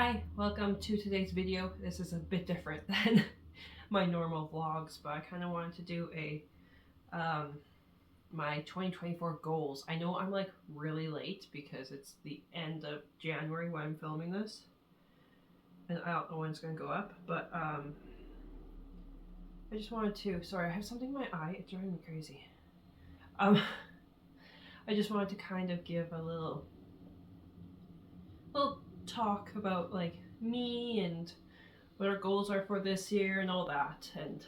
Hi, welcome to today's video. This is a bit different than my normal vlogs, but I kind of wanted to do my 2024 goals. I know I'm like really late because it's the end of January when I'm filming this, and I don't know when it's gonna go up. But I just wanted to. Sorry, I have something in my eye. It's driving me crazy. Um, I just wanted to kind of give a little talk about like me and what our goals are for this year and all that. And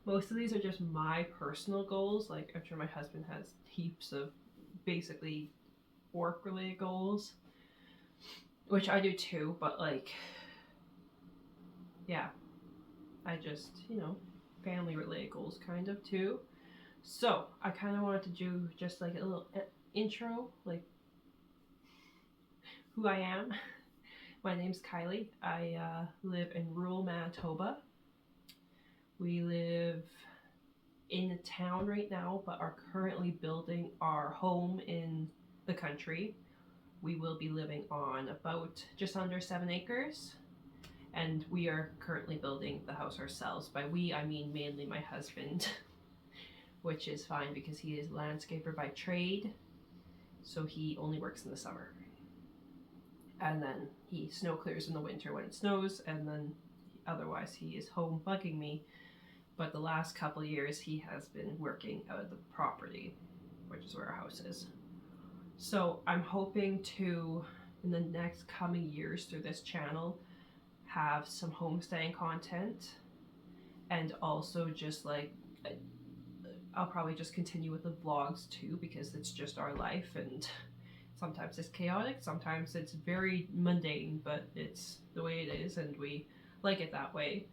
most of these are just my personal goals. Like, I'm sure my husband has heaps of basically work related goals, which I do too, but like, yeah, I just, family related goals kind of too. So, I kind of wanted to do just like a little intro, like who I am. My name's Kylie. I live in rural Manitoba. We live in a town right now, but are currently building our home in the country. We will be living on about just under 7 acres, and we are currently building the house ourselves. By we, I mean mainly my husband, which is fine because he is a landscaper by trade, so he only works in the summer. And then he snow clears in the winter when it snows, and then otherwise he is home bugging me. But the last couple of years he has been working out of the property, which is where our house is. So I'm hoping to, in the next coming years through this channel, have some homesteading content, and also just like I'll probably just continue with the vlogs too, because it's just our life, and sometimes it's chaotic, sometimes it's very mundane, but it's the way it is and we like it that way.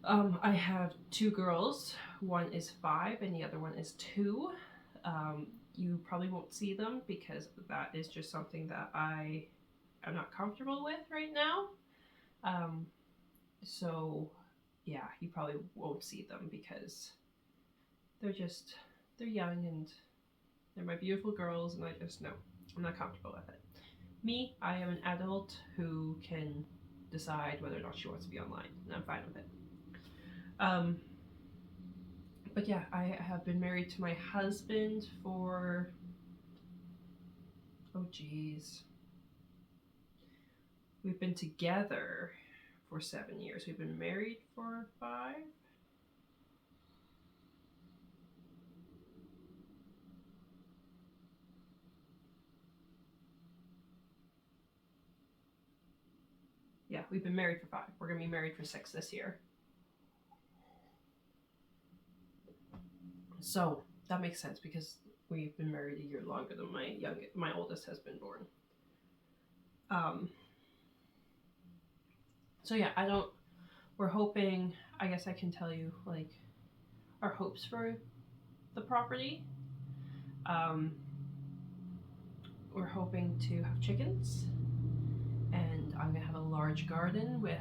I have two girls. One is 5 and the other one is 2. You probably won't see them because that is just something that I am not comfortable with right now. So yeah, you probably won't see them because they're young and they're my beautiful girls, and I just know I'm not comfortable with it. Me, I am an adult who can decide whether or not she wants to be online, and I'm fine with it. But yeah, I have been married to my husband for, oh geez, we've been together for 7 years. We've been married for 5. Yeah, we've been married for 5. We're gonna be married for 6 this year. So that makes sense because we've been married a year longer than my oldest has been born. So yeah, we're hoping, I guess I can tell you like our hopes for the property. We're hoping to have chickens, and I'm gonna have a large garden with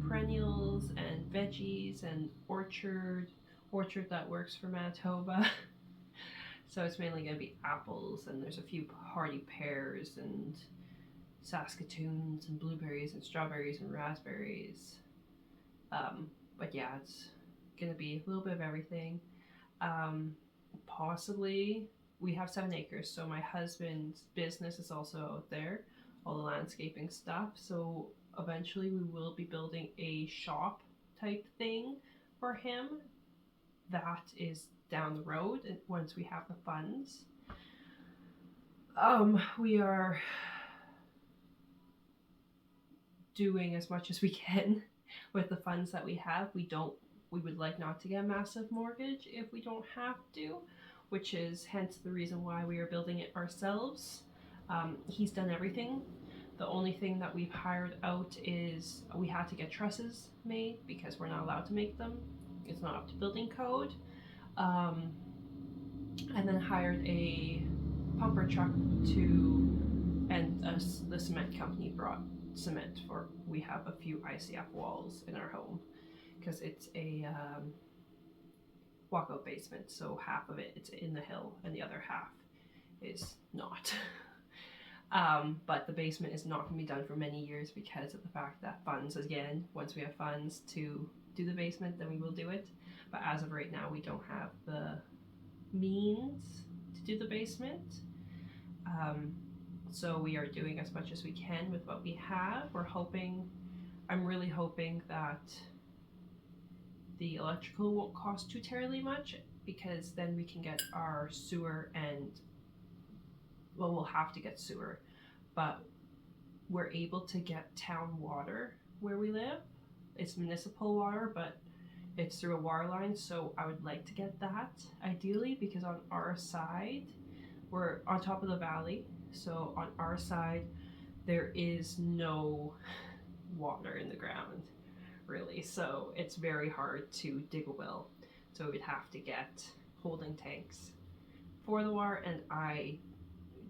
perennials and veggies and orchard that works for Manitoba. So it's mainly going to be apples, and there's a few hardy pears and Saskatoons and blueberries and strawberries and raspberries. But yeah, it's going to be a little bit of everything. Possibly, we have 7 acres, so my husband's business is also out there, all the landscaping stuff. So eventually we will be building a shop type thing for him. That is down the road once we have the funds. We are doing as much as we can with the funds that we have. We would like not to get a massive mortgage if we don't have to, which is hence the reason why we are building it ourselves. He's done everything. The only thing that we've hired out is we had to get trusses made because we're not allowed to make them. It's not up to building code. And then hired a pumper truck and the cement company brought cement for, we have a few ICF walls in our home because it's a walkout basement, so half of it's in the hill and the other half is not. But the basement is not going to be done for many years because of the fact that funds, again, once we have funds to do the basement, then we will do it. But as of right now, we don't have the means to do the basement. So we are doing as much as we can with what we have. I'm really hoping that the electrical won't cost too terribly much, because then we can get our sewer and, well, we'll have to get sewer, but we're able to get town water where we live. It's municipal water, but it's through a water line, so I would like to get that ideally, because on our side, we're on top of the valley, so on our side there is no water in the ground really, so it's very hard to dig a well. So we'd have to get holding tanks for the water, and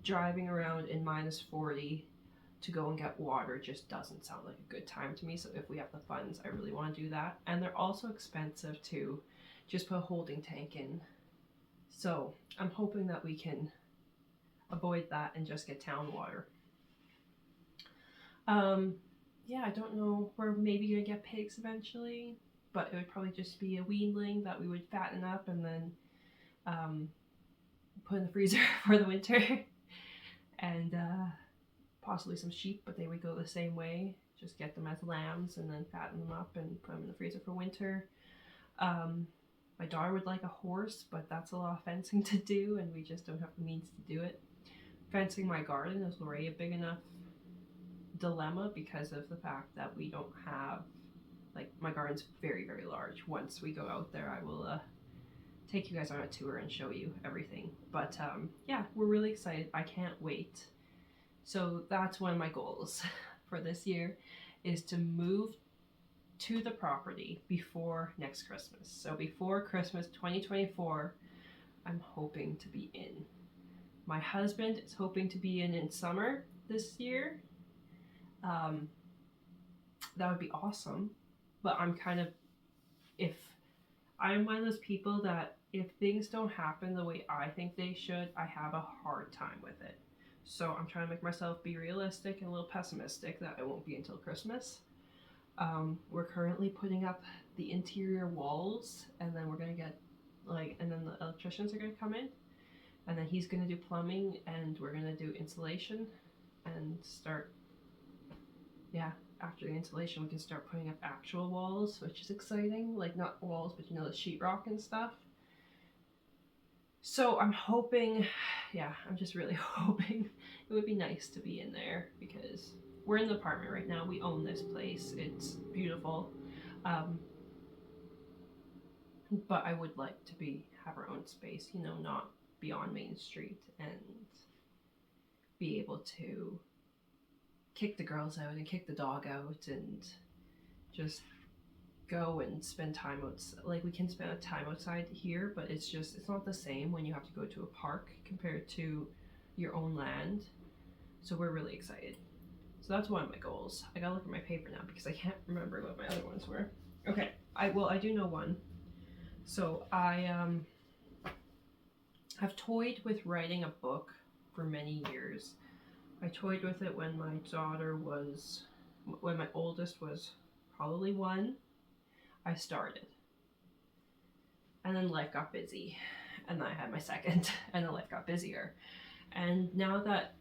driving around in -40 to go and get water just doesn't sound like a good time to me. So if we have the funds, I really want to do that. And they're also expensive to just put a holding tank in. So I'm hoping that we can avoid that and just get town water. Yeah, I don't know. We're maybe gonna get pigs eventually, but it would probably just be a weanling that we would fatten up and then put in the freezer for the winter. And possibly some sheep, but they would go the same way. Just get them as lambs and then fatten them up and put them in the freezer for winter. My daughter would like a horse, but that's a lot of fencing to do, and we just don't have the means to do it. Fencing my garden is already a big enough dilemma because of the fact that we don't have, like, my garden's very, very large. Once we go out there, I will take you guys on a tour and show you everything. But yeah, we're really excited. I can't wait. So that's one of my goals for this year, is to move to the property before next Christmas. So before Christmas 2024, I'm hoping to be in. My husband is hoping to be in summer this year. That would be awesome. But I'm one of those people that if things don't happen the way I think they should, I have a hard time with it. So I'm trying to make myself be realistic and a little pessimistic that it won't be until Christmas. We're currently putting up the interior walls, and then we're gonna get and then the electricians are gonna come in, and then he's gonna do plumbing, and we're gonna do insulation and start. Yeah, after the insulation, we can start putting up actual walls, which is exciting. Like, not walls, but the sheetrock and stuff. So I'm hoping, I'm just really hoping it would be nice to be in there, because we're in the apartment right now. We own this place. It's beautiful. But I would like to have our own space, not be on Main Street, and be able to kick the girls out and kick the dog out and just go and spend time outside. Like, we can spend time outside here, but it's not the same when you have to go to a park compared to your own land. So we're really excited. So that's one of my goals. I gotta look at my paper now because I can't remember what my other ones were. Okay, I do know one. So I have toyed with writing a book for many years. I toyed with it when my oldest was probably 1. I started. And then life got busy. And then I had my second, and then life got busier. And now that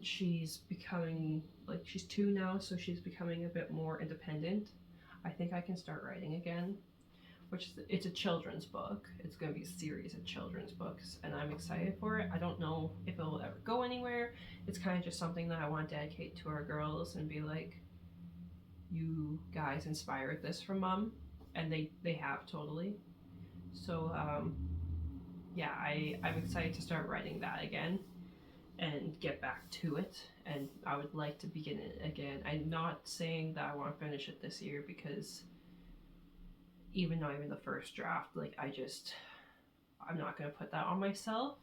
she's becoming, she's 2 now, so she's becoming a bit more independent, I think I can start writing again. It's a children's book. It's going to be a series of children's books, and I'm excited for it. I don't know if it will ever go anywhere. It's kind of just something that I want to dedicate to our girls and be like, you guys inspired this from Mom, and they have totally. So I'm excited to start writing that again and get back to it, and I would like to begin it again. I'm not saying that I want to finish it this year, because even not even the first draft, I'm not going to put that on myself,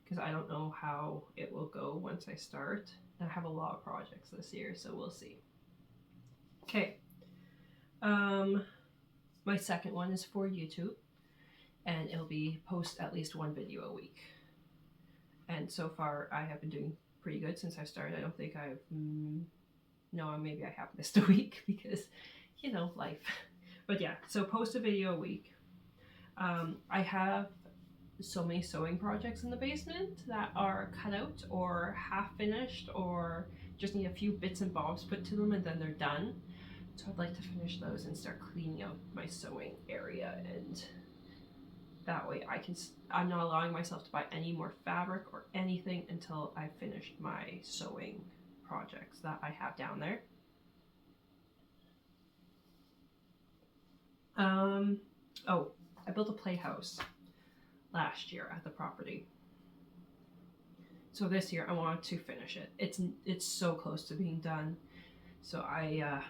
because I don't know how it will go once I start. And I have a lot of projects this year, so we'll see. Okay. My second one is for YouTube, and it'll be post at least 1 video a week. And so far I have been doing pretty good since I started. I don't think I've, no, maybe I have missed a week because, you know, life. But yeah, so post a video a week. I have so many sewing projects in the basement that are cut out or half finished or just need a few bits and bobs put to them and then they're done. So I'd like to finish those and start cleaning out my sewing area, and that way I'm not allowing myself to buy any more fabric or anything until I've finished my sewing projects that I have down there. Oh, I built a playhouse last year at the property. So this year I want to finish it. It's so close to being done. So I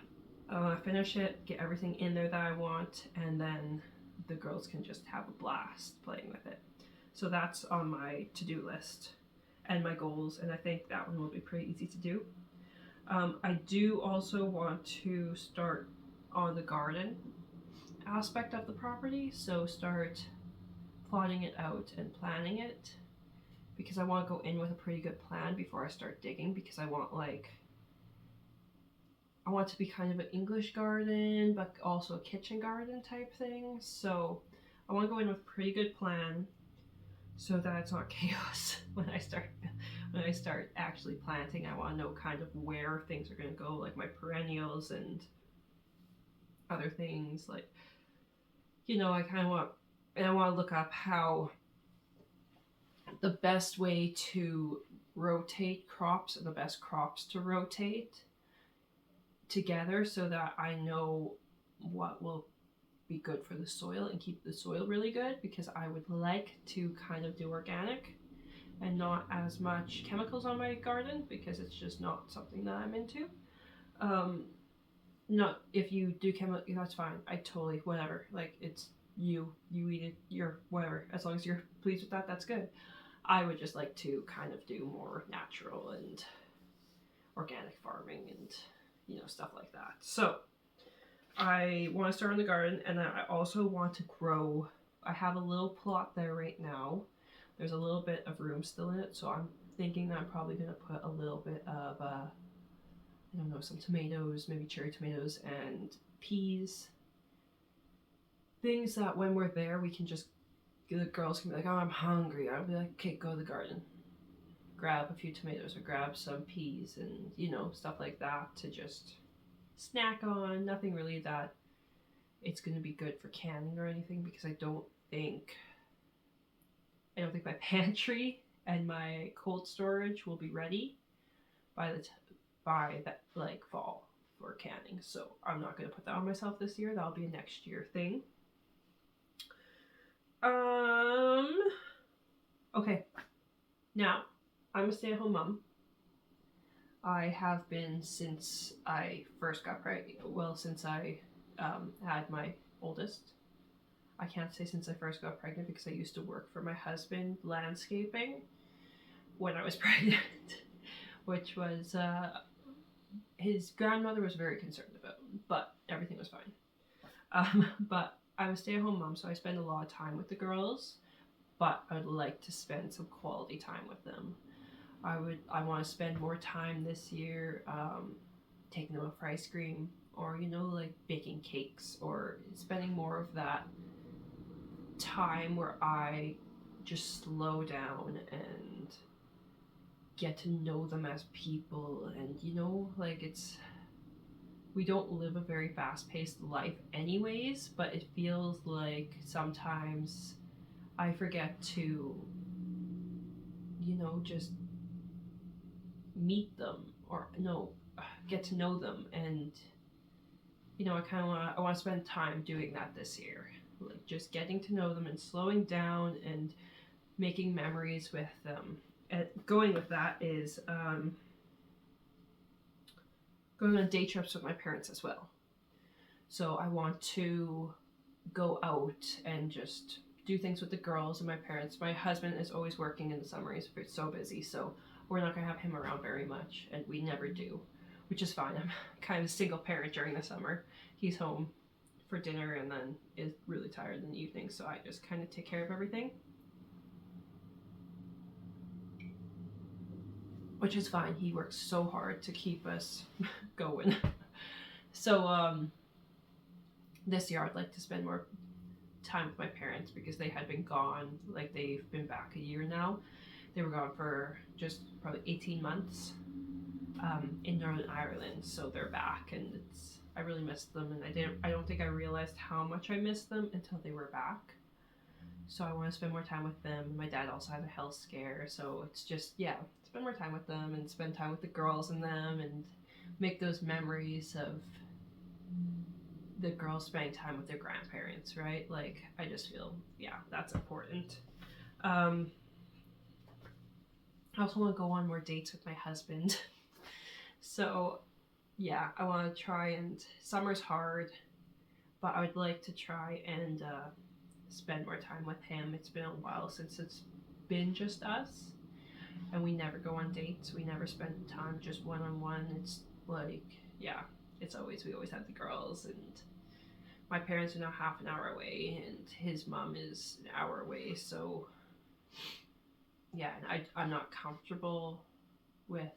want to finish it, get everything in there that I want, and then the girls can just have a blast playing with it. So that's on my to-do list and my goals, and I think that one will be pretty easy to do. I do also want to start on the garden aspect of the property, so start plotting it out and planning it, because I want to go in with a pretty good plan before I start digging, because I want to be kind of an English garden, but also a kitchen garden type thing. So I want to go in with a pretty good plan so that it's not chaos when I start actually planting. I want to know kind of where things are going to go, like my perennials and other things. Like, you know, I want to look up how the best way to rotate crops and the best crops to rotate together, so that I know what will be good for the soil and keep the soil really good, because I would like to kind of do organic and not as much chemicals on my garden, because it's just not something that I'm into. Not if you do chemical, that's fine. I totally, whatever. Like, it's you eat it, you're whatever. As long as you're pleased with that, that's good. I would just like to kind of do more natural and organic farming and, you know, stuff like that. So I want to start in the garden, and then I also want to grow. I have a little plot there right now. There's a little bit of room still in it, so I'm thinking that I'm probably going to put a little bit of, I don't know, some tomatoes, maybe cherry tomatoes and peas. Things that when we're there, we can just, the girls can be like, oh, I'm hungry. I'll be like, okay, go to the garden. Grab a few tomatoes or grab some peas and, you know, stuff like that to just snack on. Nothing really that it's going to be good for canning or anything, because I don't think my pantry and my cold storage will be ready by that like fall for canning. So I'm not going to put that on myself this year. That'll be a next year thing. Okay. Now, I'm a stay-at-home mom. I have been since I first got pregnant. Well, since I had my oldest. I can't say since I first got pregnant, because I used to work for my husband landscaping when I was pregnant, which was his grandmother was very concerned about, but everything was fine. But I'm a stay-at-home mom, so I spend a lot of time with the girls, but I'd like to spend some quality time with them. I want to spend more time this year taking them out for ice cream, or, you know, like baking cakes, or spending more of that time where I just slow down and get to know them as people. And, you know, like, we don't live a very fast-paced life anyways, but it feels like sometimes I forget to, you know, just meet them, or no, get to know them. And, you know, I want to spend time doing that this year, like just getting to know them and slowing down and making memories with them. And going with that is going on day trips with my parents as well. So I want to go out and just do things with the girls and my parents. My husband is always working in the summer. He's so busy, so we're not going to have him around very much, and we never do, which is fine. I'm kind of a single parent during the summer. He's home for dinner and then is really tired in the evening, so I just kind of take care of everything. which is fine. He works so hard to keep us going. So this year I'd like to spend more time with my parents because they had been gone. Like they've been back a year now. They were gone for just probably 18 months in Northern Ireland, so they're back, and I really missed them, and I don't think I realized how much I missed them until they were back. So I want to spend more time with them. My dad also had a health scare, so it's just, yeah, spend more time with them and spend time with the girls and them and make those memories of the girls spending time with their grandparents, right? Like, I just feel, yeah, that's important. Um, I also want to go on more dates with my husband. So, yeah, I want to try, and summer's hard, but I would like to try and spend more time with him. It's been a while since it's been just us, and we never go on dates. We never spend time just one on one. It's like, yeah, we always have the girls, and my parents are now half an hour away, and his mom is an hour away. So, yeah, and I'm not comfortable with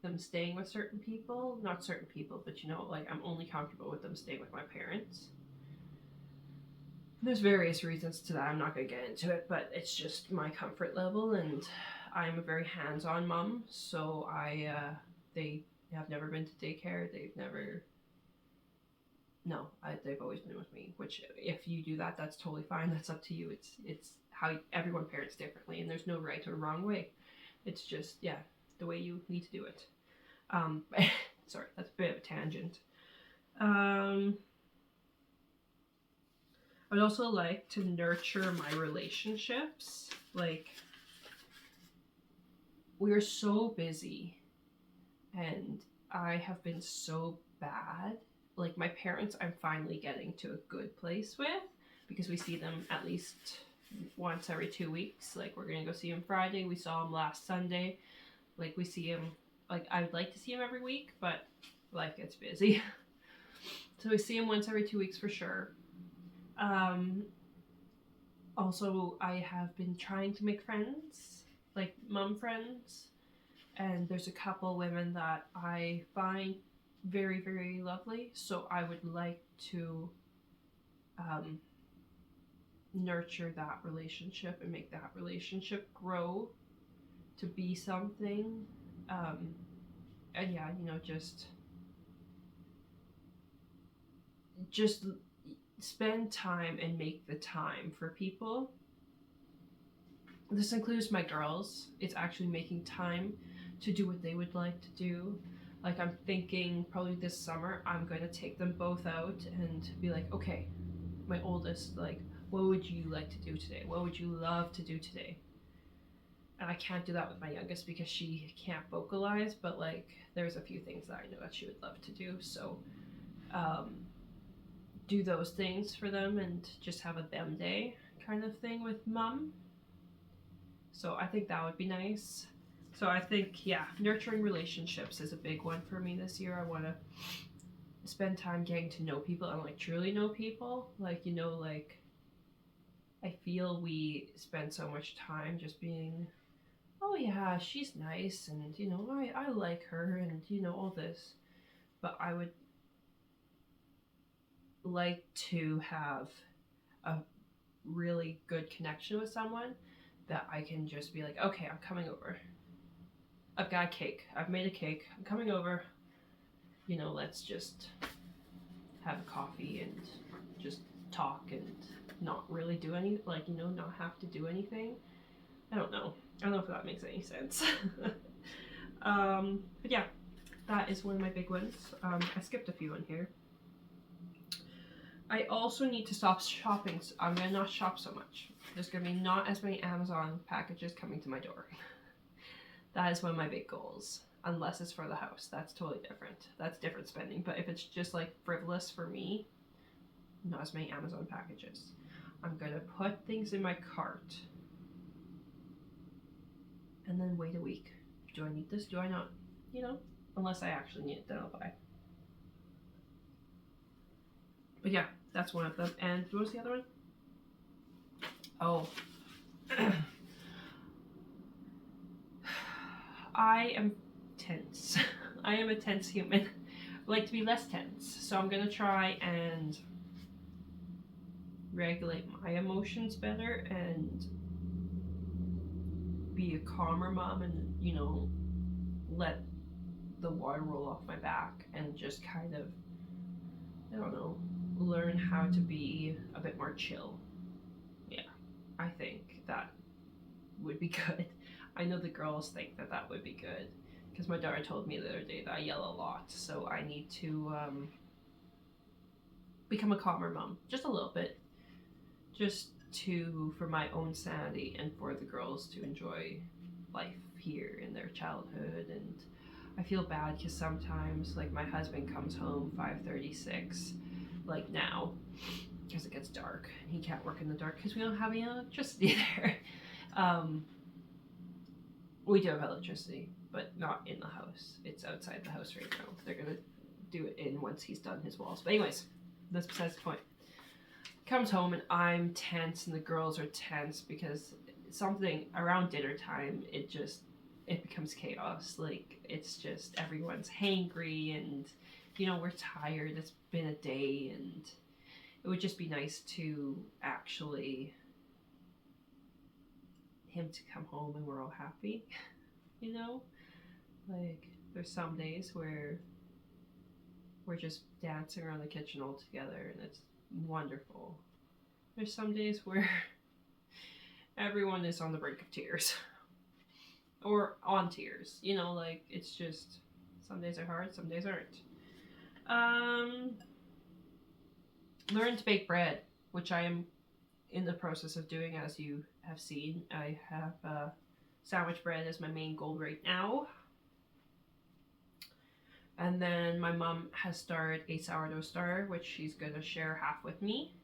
them staying with certain people. Not certain people, but like I'm only comfortable with them staying with my parents. There's various reasons to that. I'm not going to get into it, but it's just my comfort level, and I'm a very hands-on mom, so they have never been to daycare. They've never, no, they've always been with me, which if you do that, that's totally fine. That's up to you. It's how everyone parents differently, and there's no right or wrong way. It's just, yeah, the way you need to do it. Sorry, that's a bit of a tangent. I'd also like to nurture my relationships. Like, we're so busy, and I have been so bad. Like, my parents, I'm finally getting to a good place with, because we see them at least once every 2 weeks. Like, we're gonna go see him Friday. We saw him last Sunday. Like, we see him, like, I would like to see him every week, but life gets busy. So we see him once every 2 weeks for sure. Also, I have been trying to make friends, like mom friends, and there's a couple women that I find very, very lovely. So I would like to nurture that relationship and make that relationship grow to be something. And yeah, just spend time and make the time for people. This includes my girls. It's actually making time to do what they would like to do. Like, I'm thinking probably this summer I'm going to take them both out and be like, okay, my oldest, like, what would you like to do today? What would you love to do today? And I can't do that with my youngest because she can't vocalize, but like, there's a few things that I know that she would love to do. So do those things for them and just have a them day kind of thing with mom. So I think that would be nice. So I think, yeah, nurturing relationships is a big one for me this year. I want to spend time getting to know people and like truly know people. Like, like, I feel we spend so much time just being, oh yeah, she's nice, and I like her, and all this. But I would like to have a really good connection with someone that I can just be like, okay, I'm coming over. I've got a cake. I've made a cake. I'm coming over. Let's just have a coffee and just talk and not really do any, like, not have to do anything. I don't know if that makes any sense. But yeah, that is one of my big ones. I skipped a few in here. I also need to stop shopping. So I'm going to not shop so much. There's going to be not as many Amazon packages coming to my door. That is one of my big goals. Unless it's for the house. That's totally different. That's different spending. But if it's just like frivolous for me, not as many Amazon packages. I'm going to put things in my cart and then wait a week. Do I need this? Do I not? Unless I actually need it, then I'll buy. But yeah, that's one of them. And what was the other one? Oh. I am tense. I am a tense human. I like to be less tense. So I'm going to try and regulate my emotions better and be a calmer mom and, let the water roll off my back and just kind of, I don't know, learn how to be a bit more chill. Yeah, I think that would be good. I know the girls think that that would be good because my daughter told me the other day that I yell a lot, so I need to become a calmer mom just a little bit, just to for my own sanity and for the girls to enjoy life here in their childhood. And I feel bad because sometimes like my husband comes home 5:36 like now because it gets dark. He can't work in the dark because we don't have any electricity there. um, we do have electricity, but not in the house. It's outside the house right now. They're gonna do it in once he's done his walls. But anyways, that's besides the point. Comes home and I'm tense and the girls are tense because something around dinner time, it becomes chaos. Like it's just everyone's hangry and we're tired. It's been a day and it would just be nice to actually him to come home and we're all happy. Like there's some days where we're just dancing around the kitchen all together and it's wonderful. There's some days where everyone is on the brink of tears or on tears, like it's just some days are hard, some days aren't. Learn to bake bread, which I am in the process of doing. As you have seen, I have sandwich bread as my main goal right now. And then my mom has started a sourdough starter, which she's going to share half with me.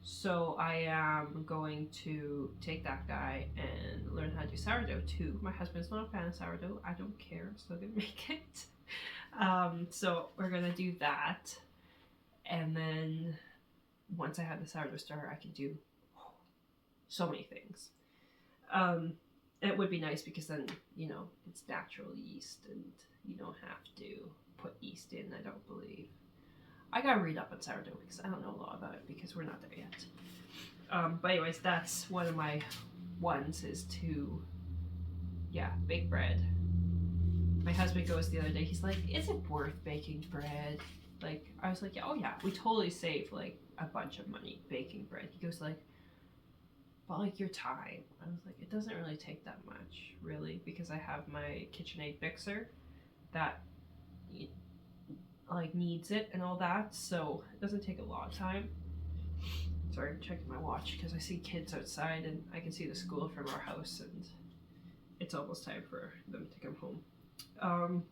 So I am going to take that guy and learn how to do sourdough too. My husband's not a fan of sourdough. I don't care. I'm still going to make it. So we're going to do that. And then once I have the sourdough starter, I can do so many things. It would be nice because then, it's natural yeast and you don't have to put yeast in, I don't believe. I gotta read up on sourdough because I don't know a lot about it because we're not there yet. But anyways, that's one of my ones is to, bake bread. My husband goes the other day, he's like, is it worth baking bread? Like, I was like, oh yeah, we totally save like a bunch of money baking bread. He goes like, but like your time. I was like, it doesn't really take that much, really, because I have my KitchenAid mixer that like needs it and all that, so it doesn't take a lot of time. Sorry, I'm checking my watch because I see kids outside and I can see the school from our house and it's almost time for them to come home.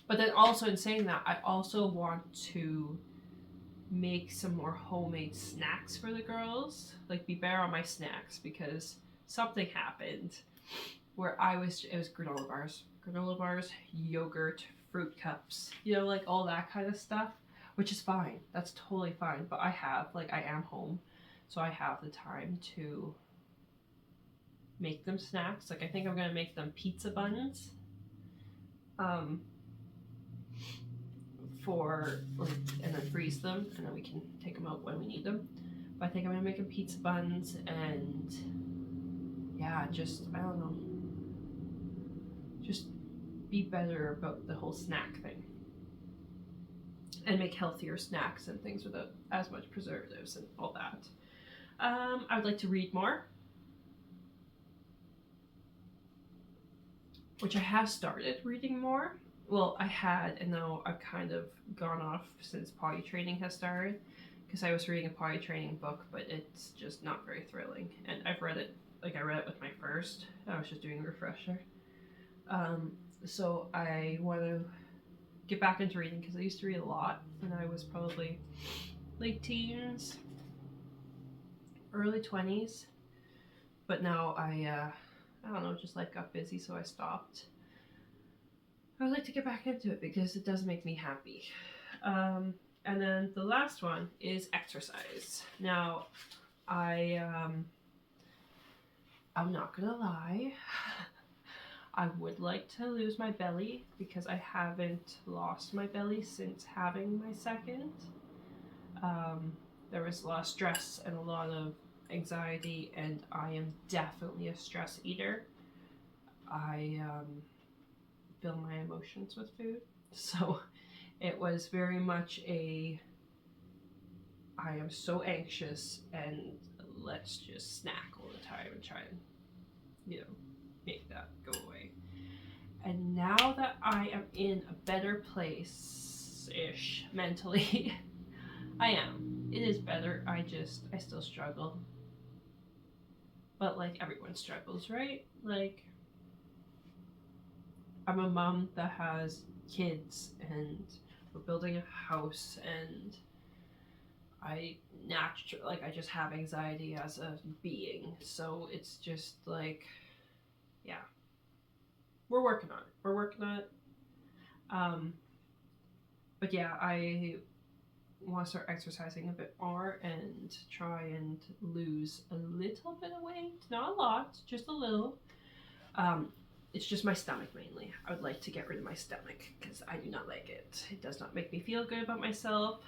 But then also in saying that, I also want to make some more homemade snacks for the girls, like be better on my snacks because something happened where it was granola bars, yogurt, fruit cups, like all that kind of stuff, which is fine. That's totally fine. But I am home, so I have the time to make them snacks. Like I think I'm gonna make them pizza buns. And then freeze them, and then we can take them out when we need them. But I think I'm gonna make them pizza buns and just I don't know, just be better about the whole snack thing and make healthier snacks and things without as much preservatives and all that. I would like to read more, which I have started reading more. Well, I had, and now I've kind of gone off since potty training has started because I was reading a potty training book, but it's just not very thrilling. And I read it with my first. I was just doing a refresher. So I want to get back into reading because I used to read a lot when I was probably late teens, early 20s. But now I don't know, just life got busy, so I stopped. I would like to get back into it because it does make me happy. And then the last one is exercise. Now, I'm not gonna lie. I would like to lose my belly because I haven't lost my belly since having my second. Um, there was a lot of stress and a lot of anxiety, and I am definitely a stress eater. I fill my emotions with food. So it was very much a I am so anxious and let's just snack all the time and try and, make that go away. And now that I am in a better place ish mentally, I am. It is better. I still struggle. But like everyone struggles, right? Like, I'm a mom that has kids and we're building a house, and I I just have anxiety as a being. So it's just like, yeah, we're working on it. We're working on it. Um, but yeah, I want to start exercising a bit more and try and lose a little bit of weight. Not a lot, just a little. Um, it's just my stomach mainly. I would like to get rid of my stomach because I do not like it. It does not make me feel good about myself.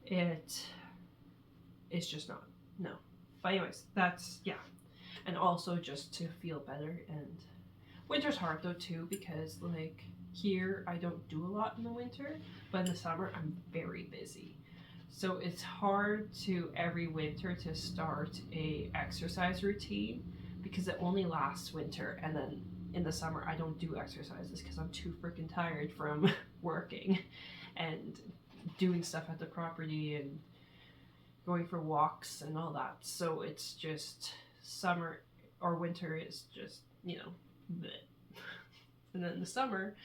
It's just not. No. But anyways, that's yeah. And also just to feel better. And winter's hard though too because like here I don't do a lot in the winter, but in the summer I'm very busy. So it's hard to every winter to start a exercise routine because it only lasts winter, and then in the summer I don't do exercises because I'm too freaking tired from working and doing stuff at the property and going for walks and all that. So it's just summer or winter is just, bleh. And then the summer,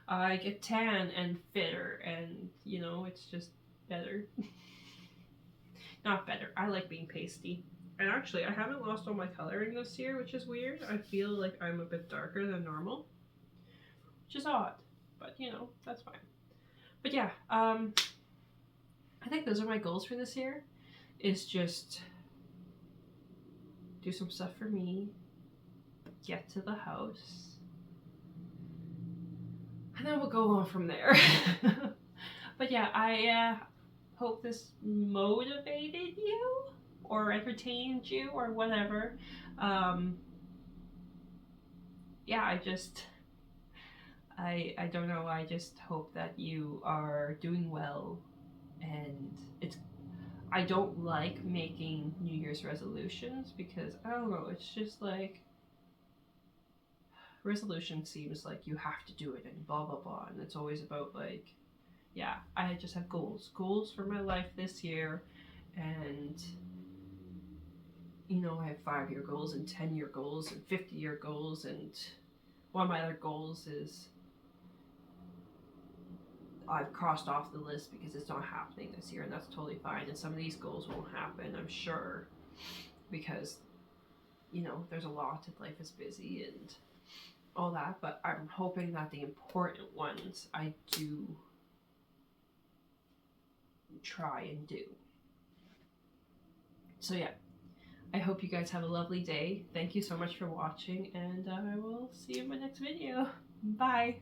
I get tan and fitter, and it's just better. Not better. I like being pasty. And actually, I haven't lost all my coloring this year, which is weird. I feel like I'm a bit darker than normal, which is odd, but that's fine. But yeah, I think those are my goals for this year. Is just do some stuff for me, get to the house, and then we'll go on from there. But yeah, I hope this motivated you or entertained you or whatever. Yeah, I don't know. I just hope that you are doing well, and I don't like making New Year's resolutions because I don't know. It's just like resolution seems like you have to do it and blah blah blah, and it's always about like, yeah, I just have goals for my life this year, and I have 5-year goals and 10-year goals and 50-year goals, and one of my other goals is I've crossed off the list because it's not happening this year, and that's totally fine. And some of these goals won't happen, I'm sure, because there's a lot, and life is busy and all that. But I'm hoping that the important ones I do try and do. So yeah, I hope you guys have a lovely day. Thank you so much for watching, and I will see you in my next video. Bye.